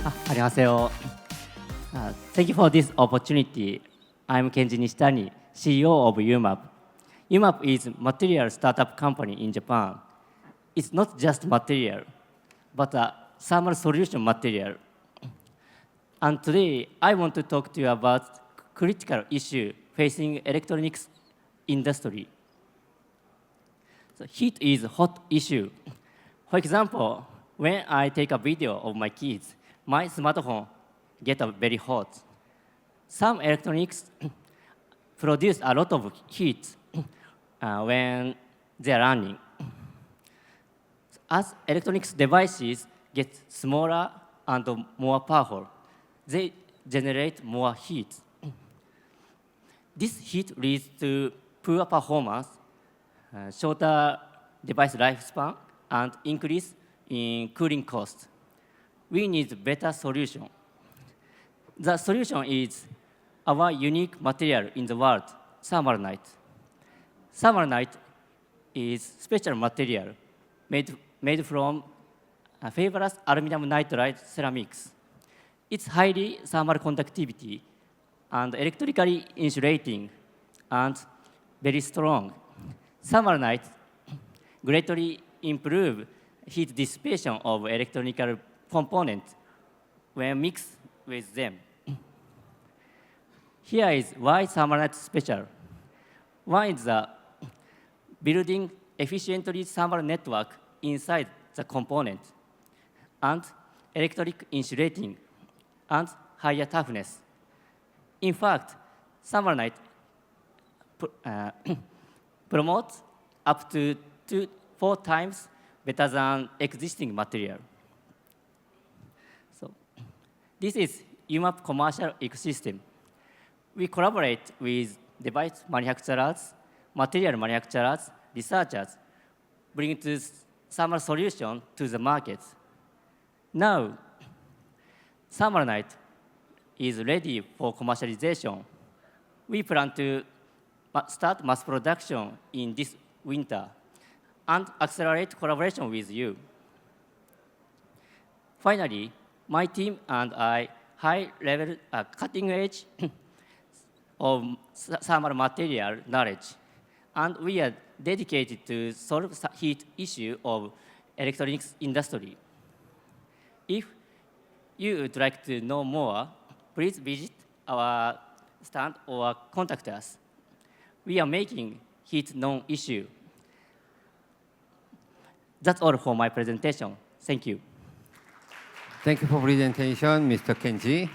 안녕하세요. Thank you for this opportunity. I'm Kenji Nishitani, CEO of U-map. U-map is a material startup company in Japan. It's not just material, but a thermal solution material. And today, I want to talk to you about critical issue facing electronics industry. So heat is a hot issue. For example, when I take a video of my kids, my smartphone gets very hot. Some electronics produce a lot of heat when they are running. As electronics devices get smaller and more powerful, they generate more heat. This heat leads to poor performance, shorter device lifespan, and increase in cooling cost. We need a better solution. The solution is our unique material in the world, Thermalnite. Thermalnite is special material made from fibrous aluminum nitride ceramics. It's highly thermal conductivity and electrically insulating and very strong. Thermalnite greatly improve heat dissipation of electronic components when mixed with them. Here is why Thermalnite is special. One is the building efficiently thermal network inside the component and electric insulating and higher toughness. In fact, Thermalnite promotes up to 4 times better than existing material. So, this is U-map commercial ecosystem. We collaborate with device manufacturers, material manufacturers, researchers, bring this thermal solution to the market. Now, Thermalnite is ready for commercialization. We plan to start mass production in this winter and accelerate collaboration with you. Finally, my team and I high-level cutting edge of thermal material knowledge, and we are dedicated to solve the heat issue of electronics industry. If you would like to know more, please visit our stand or contact us. We are making heat non-issue. That's all for my presentation. Thank you. Thank you for presentation, Mr. Kenji.